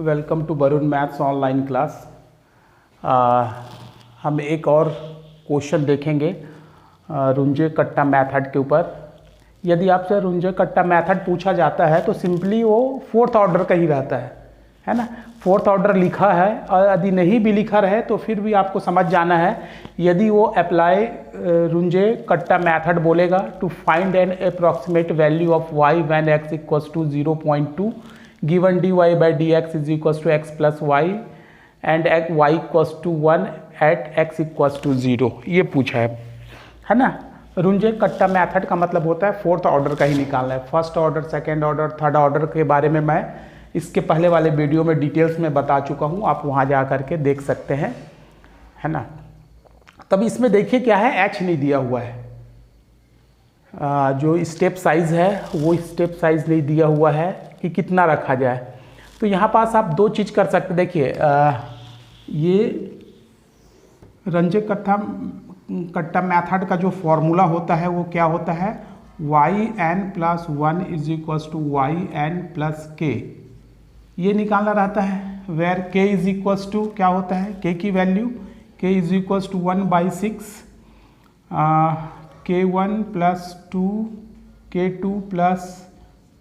Welcome to Varun maths online class. हम एक और क्वेश्चन देखेंगे रुंजे कट्टा मेथड के ऊपर। यदि आपसे रुंजे कट्टा मेथड पूछा जाता है तो सिंपली वो फोर्थ ऑर्डर का ही रहता है ना। फोर्थ ऑर्डर लिखा है और यदि नहीं भी लिखा रहे तो फिर भी आपको समझ जाना है। यदि वो अप्लाई रुंजे कट्टा मेथड बोलेगा to find an approximate value of y when x equals to 0.2 given dy by dx is equals to x plus y and y equals to 1 at x equals to 0, ये पूछा है ना। रुंजे Kutta method का मतलब होता है fourth order का ही निकालना है। First order, second order, third order के बारे में मैं इसके पहले वाले वीडियो में डिटेल्स में बता चुका हूँ, आप वहाँ जा करके देख सकते हैं, है ना। तब इसमें देखिए क्या है, h नहीं दिया हुआ है। जो स्टेप साइज़ है वो स्टेप साइज़ नहीं दिया हुआ है कि कितना रखा जाए। तो यहाँ पास आप दो चीज़ कर सकते। देखिए ये रुंजे कट्टा मेथड का जो फॉर्मूला होता है वो क्या होता है, yn plus 1 is equals to yn plus k, ये निकालना रहता है। Where k is equals to क्या होता है, k की value k is equals to 1/6 k1 plus 2 k2 plus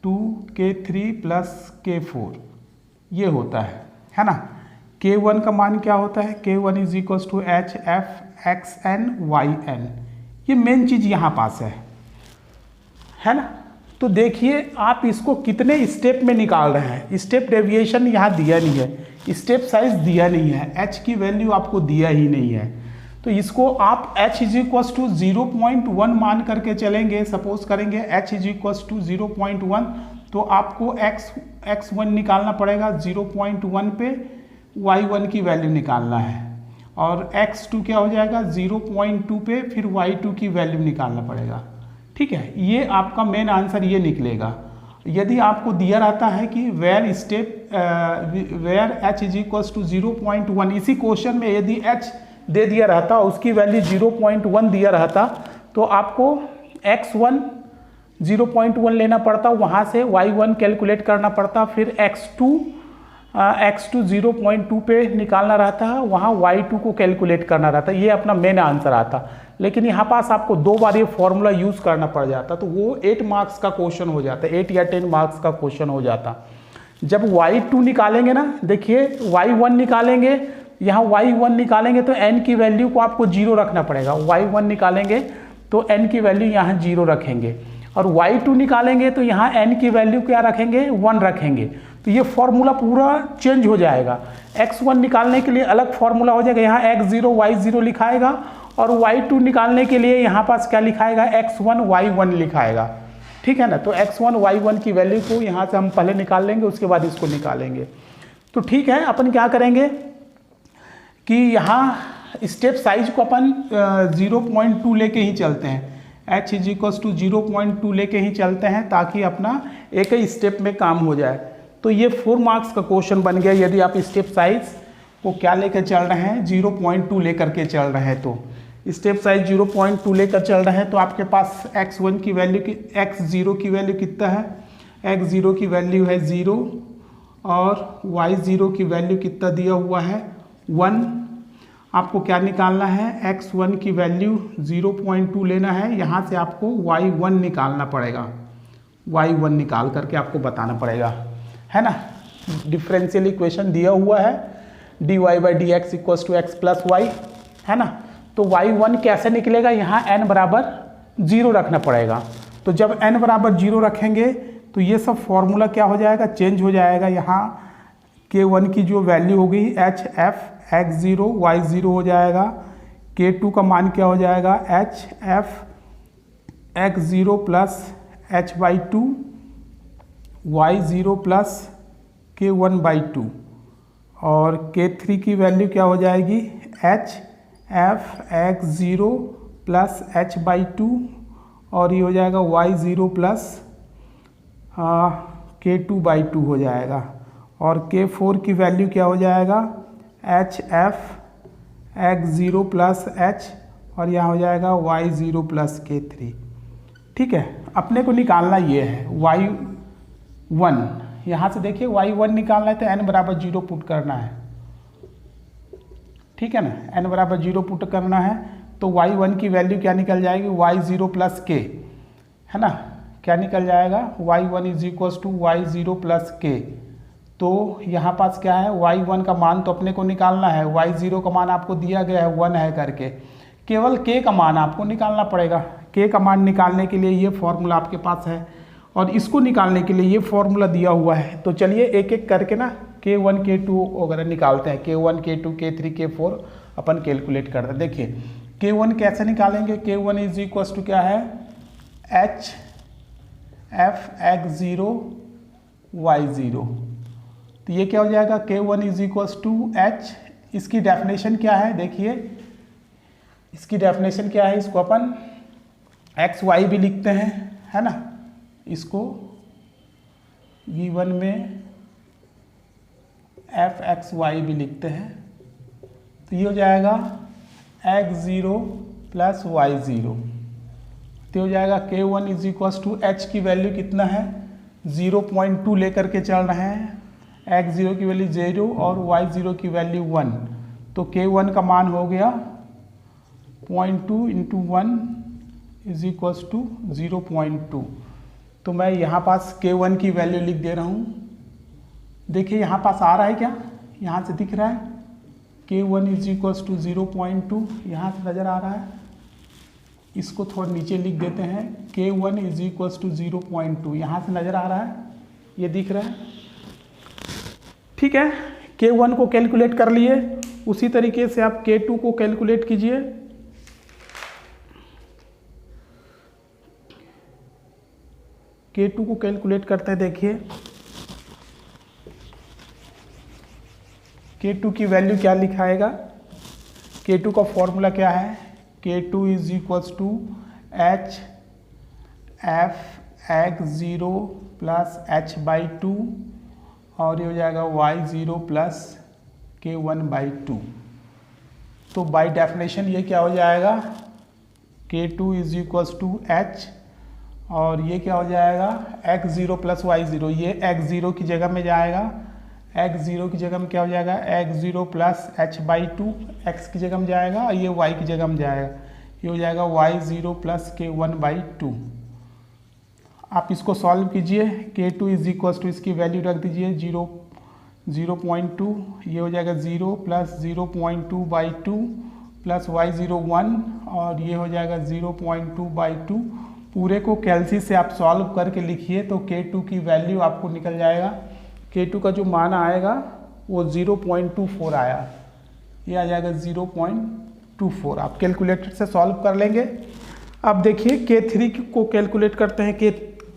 2 k3 plus k4, ये होता है ना। k1 का मान क्या होता है, k1 is equals to h f x n y n, ये मेन चीज़ यहाँ पास है ना। तो देखिए आप इसको कितने स्टेप में निकाल रहे हैं। स्टेप डेविएशन यहाँ दिया नहीं है, स्टेप साइज दिया नहीं है, h की वैल्यू आपको दिया ही नहीं है। तो इसको आप h इज इक्वल्स टू 0.1 मान करके चलेंगे। सपोज करेंगे h इज इक्वल्स टू 0.1, तो आपको x1 निकालना पड़ेगा 0.1 पे, y1 की वैल्यू निकालना है, और x2 क्या हो जाएगा 0.2 पे, फिर y2 की वैल्यू निकालना पड़ेगा। ठीक है, ये आपका मेन आंसर ये निकलेगा। यदि आपको दिया रहता है कि where h is equals to 0.1, इसी क्वेश्चन में यदि h दे दिया रहता, उसकी वैल्यू 0.1 दिया रहता, तो आपको x1 0.1 लेना पड़ता, वहाँ से y1 कैलकुलेट करना पड़ता, फिर x2 0.2 पे निकालना रहता है, वहाँ y2 को कैलकुलेट करना रहता, ये अपना मेन आंसर आता। लेकिन यहाँ पास आपको दो बार ये फॉर्मूला यूज़ करना पड़ जाता, तो वो 8 मार्क्स का क्वेश्चन हो जाता, 8 या 10 मार्क्स का क्वेश्चन हो जाता। जब y2 निकालेंगे ना, देखिए y1 निकालेंगे, यहाँ y1 निकालेंगे तो n की वैल्यू को आपको 0 रखना पड़ेगा। y1 निकालेंगे तो n की वैल्यू यहाँ 0 रखेंगे, और y2 निकालेंगे तो यहाँ n की वैल्यू क्या रखेंगे, 1 रखेंगे। तो ये फॉर्मूला पूरा चेंज हो जाएगा। x1 निकालने के लिए अलग फॉर्मूला हो जाएगा, यहाँ x0 y0 लिखाएगा, और y2 निकालने के लिए यहाँ पास क्या लिखाएगा, x1 y1 लिखाएगा। ठीक है ना। तो x1 y1 की वैल्यू को यहाँ से हम पहले निकाल लेंगे, उसके बाद इसको निकालेंगे। तो ठीक है, अपन क्या करेंगे कि यहाँ स्टेप साइज को अपन 0.2 लेके ही चलते हैं, h इज इक्वल्स टू 0.2 लेके ही चलते हैं, ताकि अपना एक ही स्टेप में काम हो जाए। तो ये 4 मार्क्स का क्वेश्चन बन गया। यदि आप स्टेप साइज को क्या लेकर चल रहे हैं, 0.2 लेकर के चल रहे हैं, तो स्टेप साइज 0.2 लेकर चल रहे हैं, तो आपके पास x1 की वैल्यू x0 की वैल्यू कितना है, x0 की वैल्यू है 0, और y0 की वैल्यू कितना दिया हुआ है 1। आपको क्या निकालना है, x1 की वैल्यू 0.2 लेना है, यहाँ से आपको y1 निकालना पड़ेगा, y1 निकाल करके आपको बताना पड़ेगा, है ना। डिफरेंशियल इक्वेशन दिया हुआ है dy by d x equals to x plus y, है ना। तो y1 कैसे निकलेगा, यहाँ n बराबर 0 रखना पड़ेगा। तो जब n बराबर 0 रखेंगे तो ये सब फॉर्मूला क्या हो जाएगा, चेंज हो जाएगा। यहाँ k1 की जो वैल्यू होगी एच एफ x0 y0 हो जाएगा, k2 का मान क्या हो जाएगा, H F x0 plus h/2 y0 plus k1/2, और k3 की वैल्यू क्या हो जाएगी, H F x0 plus h/2, और ये हो जाएगा y0 प्लस k2/2 हो जाएगा, और k4 की वैल्यू क्या हो जाएगा, H F x0 plus h, और यहाँ हो जाएगा y0 प्लस k3। ठीक है, अपने को निकालना ये है y1, यहाँ से देखिए y1 निकालना है तो n बराबर 0 पुट करना है, ठीक है ना, n बराबर 0 पुट करना है तो y1 की वैल्यू क्या निकल जाएगी, y0 प्लस k, है ना, क्या निकल जाएगा, y1 is equal to y0 plus k। तो यहाँ पास क्या है, y1 का मान तो अपने को निकालना है, y0 का मान आपको दिया गया है 1 है करके, केवल k का मान आपको निकालना पड़ेगा। k का मान निकालने के लिए ये फॉर्मूला आपके पास है और इसको निकालने के लिए ये फॉर्मूला दिया हुआ है। तो चलिए एक एक करके ना k1 k2 वगैरह निकालते हैं, k1 k2 k3 k4 अपन कैलकुलेट करते हैं। देखिए k1 कैसे निकालेंगे, k1 इज इक्वल टू क्या है, h f x0 y0। तो ये क्या हो जाएगा, k1 is equal to h, इसकी डेफिनेशन क्या है, देखिए इसकी डेफिनेशन क्या है, इसको अपन एक्स वाई भी लिखते हैं, है ना, इसको v1 में एफ एक्स वाई भी लिखते हैं। तो ये हो जाएगा x0 प्लस y0, तो हो जाएगा k1 is equal to h की वैल्यू कितना है, 0.2 लेकर के चल रहे हैं, x0 की वैल्यू 0 और y0 की वैल्यू 1, तो k1 का मान हो गया 0.2 इंटू 1 इज इक्वल टू 0.2। तो मैं यहाँ पास k1 की वैल्यू लिख दे रहा हूँ। देखिए यहाँ पास आ रहा है क्या, यहाँ से दिख रहा है k1 इज इक्वल टू 0.2, यहाँ से नज़र आ रहा है, इसको थोड़ा नीचे लिख देते हैं, k1 इज इक्वल टू 0.2, यहाँ से नज़र आ रहा है, ये दिख रहा है, ठीक है। k1 को कैलकुलेट कर लिए, उसी तरीके से आप k2 को कैलकुलेट कीजिए। k2 को कैलकुलेट करते हैं, देखिए k2 की वैल्यू क्या लिखाएगा, k2 का फॉर्मूला क्या है, k2 is equal to h f x0 plus h/2 और ये हो जाएगा y0 प्लस k1/2। तो बाय डेफिनेशन ये क्या हो जाएगा, k2 is equal to h और ये क्या हो जाएगा x0 प्लस y0, ये x0 की जगह में जाएगा, x0 की जगह में क्या हो जाएगा x0 प्लस h/2, x की जगह में जाएगा और ये y की जगह में जाएगा, ये हो जाएगा y0 प्लस k1/2। आप इसको सॉल्व कीजिए, k2 इज इक्वल टू इसकी वैल्यू रख दीजिए 0.2, ये हो जाएगा 0 प्लस 0.2/2 प्लस y0 1 और ये हो जाएगा 0.2/2। पूरे को कैलसी से आप सॉल्व करके लिखिए तो k2 की वैल्यू आपको निकल जाएगा, k2 का जो मान आएगा वो 0.24 आया, ये आ जाएगा 0.24। आप कैलकुलेटर से सॉल्व कर लेंगे। अब देखिए k3 को कैलकुलेट करते हैं,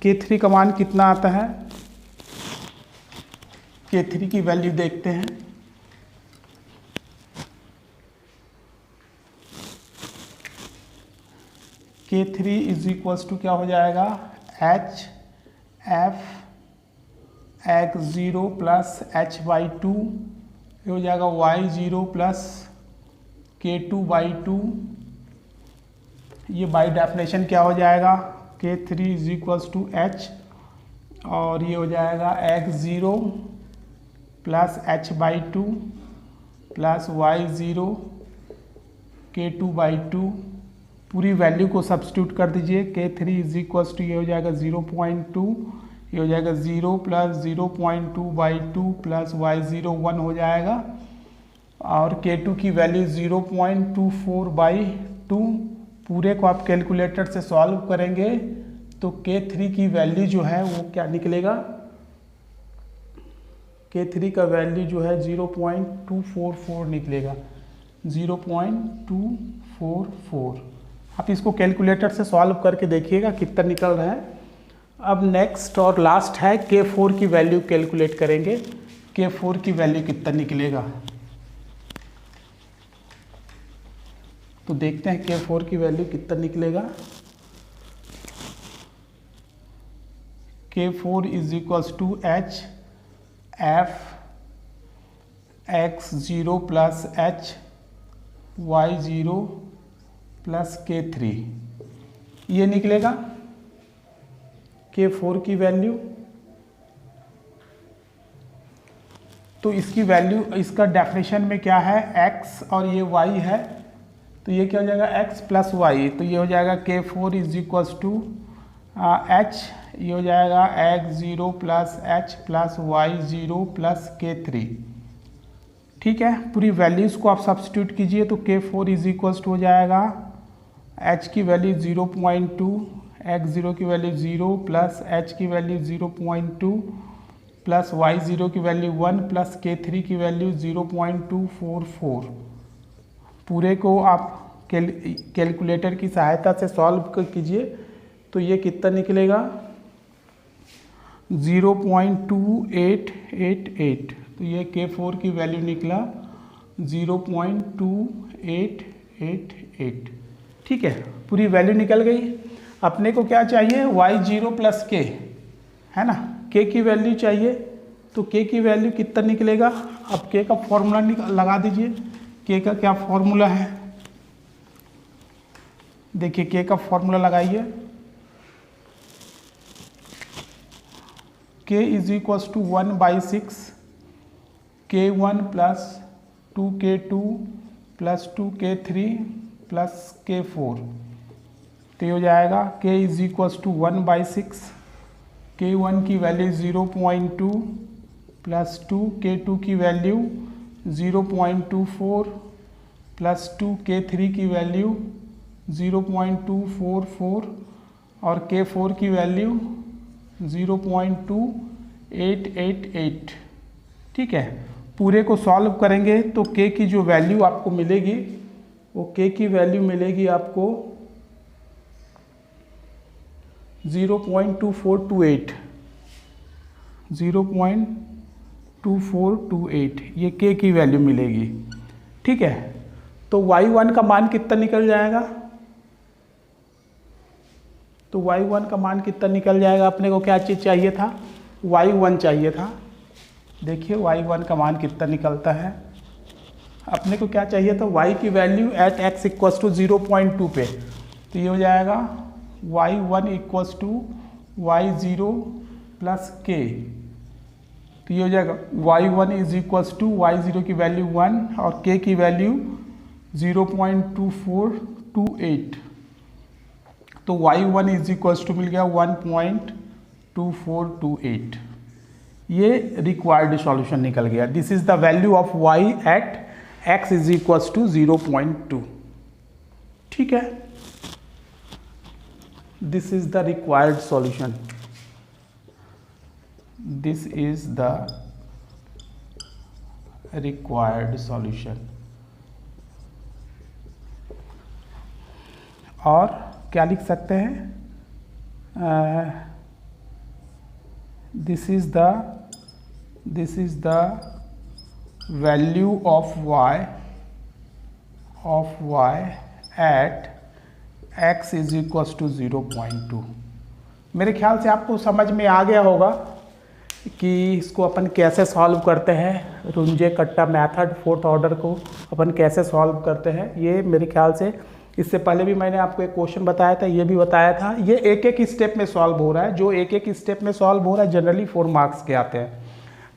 k3 का मान कितना आता है, k3 की वैल्यू देखते हैं। k3 इज इक्वल्स टू क्या हो जाएगा, h f x0 plus h/2, ये हो जाएगा y0 प्लस k2/2। ये बाय डेफिनेशन क्या हो जाएगा, k3 is equals to h और ये हो जाएगा x0 plus h/2 plus y0 k2/2। पूरी वैल्यू को सब्स्टिट्यूट कर दीजिए, k3 इज इक्वल्स टू ये हो जाएगा 0.2, ये हो जाएगा 0 प्लस 0.2/2 प्लस y0 1 हो जाएगा और k2 की वैल्यू 0.24/2। पूरे को आप कैलकुलेटर से सॉल्व करेंगे तो k3 की वैल्यू जो है वो क्या निकलेगा, k3 का वैल्यू जो है 0.244 निकलेगा, 0.244। आप इसको कैलकुलेटर से सॉल्व करके देखिएगा कितना निकल रहा है। अब नेक्स्ट और लास्ट है k4 की वैल्यू कैलकुलेट करेंगे, k4 की वैल्यू कितना निकलेगा। तो देखते हैं k4 की वैल्यू कितना निकलेगा। k4 is equals to h f x0 plus h y0 plus k3, ये निकलेगा k4 की वैल्यू। तो इसकी वैल्यू, इसका डेफिनेशन में क्या है, x और ये y है, तो ये क्या हो जाएगा x प्लस वाई, तो ये हो जाएगा K4 is equals to h, ये हो जाएगा x0 plus h plus y0 plus K3। ठीक है, पूरी वैल्यूज़ को आप सब्स्टिट्यूट कीजिए तो K4 इज इक्वल्स टू हो जाएगा h की वैल्यू 0.2, x0 की वैल्यू 0 प्लस h की वैल्यू 0.2 प्लस y0 की वैल्यू 1 प्लस K3 की वैल्यू 0.244। पूरे को आप कैलकुलेटर की सहायता से सॉल्व कीजिए तो ये कितना निकलेगा 0.2888, तो ये K4 की वैल्यू निकला 0.2888। ठीक है, पूरी वैल्यू निकल गई। अपने को क्या चाहिए, y0 प्लस k, है ना, k की वैल्यू चाहिए, तो k की वैल्यू कितना निकलेगा। अब k का फॉर्मूला लगा दीजिए, k का क्या फॉर्मूला है, देखिए k का फॉर्मूला लगाइए, k is equals to 1/6 K1 plus 2K2 plus 2K3 plus K4, तो ये हो जाएगा k is equals to 1/6, K1 की वैल्यू 0.2 प्लस 2K2 की वैल्यू 0.24 प्लस 2K3 की वैल्यू 0.244 और K4 की वैल्यू 0.2888। ठीक है, पूरे को सॉल्व करेंगे तो k की जो वैल्यू आपको मिलेगी वो k की वैल्यू मिलेगी आपको 0.2428, 0.2428 ये k की वैल्यू मिलेगी। ठीक है, तो y1 का मान कितना निकल जाएगा, तो y1 का मान कितना निकल जाएगा। अपने को क्या चीज़ चाहिए था, y1 चाहिए था। देखिए y1 का मान कितना निकलता है, अपने को क्या चाहिए था, y की value at x equals to 0.2 पे, तो ये हो जाएगा y1 equals to y0 plus k, तो ये हो जाएगा y1 is equals to y0 की वैल्यू 1 और k की वैल्यू 0.2428, तो y1 इज इक्वल्स टू मिल गया 1.2428। ये रिक्वायर्ड सॉल्यूशन निकल गया। This is the value of y at x is equals to 0.2। ठीक है, this is the required solution, this is the required solution. और क्या लिख सकते हैं, this is the value of y at x is equals to 0.2। मेरे ख्याल से आपको समझ में आ गया होगा कि इसको अपन कैसे सॉल्व करते हैं, रुंजे कट्टा मेथड, फोर्थ ऑर्डर को अपन कैसे सॉल्व करते हैं। ये मेरे ख्याल से इससे पहले भी मैंने आपको एक क्वेश्चन बताया था, ये भी बताया था। ये एक एक स्टेप में सॉल्व हो रहा है, जो एक एक स्टेप में सॉल्व हो रहा है जनरली 4 मार्क्स के आते हैं।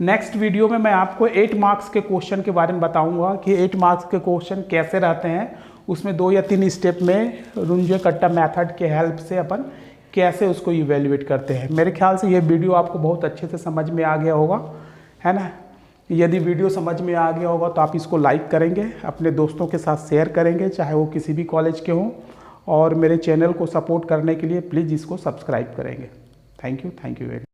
नेक्स्ट वीडियो में मैं आपको 8 मार्क्स के क्वेश्चन के बारे में बताऊंगा कि 8 मार्क्स के क्वेश्चन कैसे रहते हैं, उसमें 2 या 3 स्टेप में रुंजे कट्टा मेथड के हेल्प से अपन कैसे उसको इवेल्युएट करते हैं। मेरे ख्याल से ये वीडियो आपको बहुत अच्छे से समझ में आ गया होगा, है ना। यदि वीडियो समझ में आ गया होगा तो आप इसको लाइक करेंगे, अपने दोस्तों के साथ शेयर करेंगे, चाहे वो किसी भी कॉलेज के हों, और मेरे चैनल को सपोर्ट करने के लिए प्लीज़ इसको सब्सक्राइब करेंगे। Thank you very much.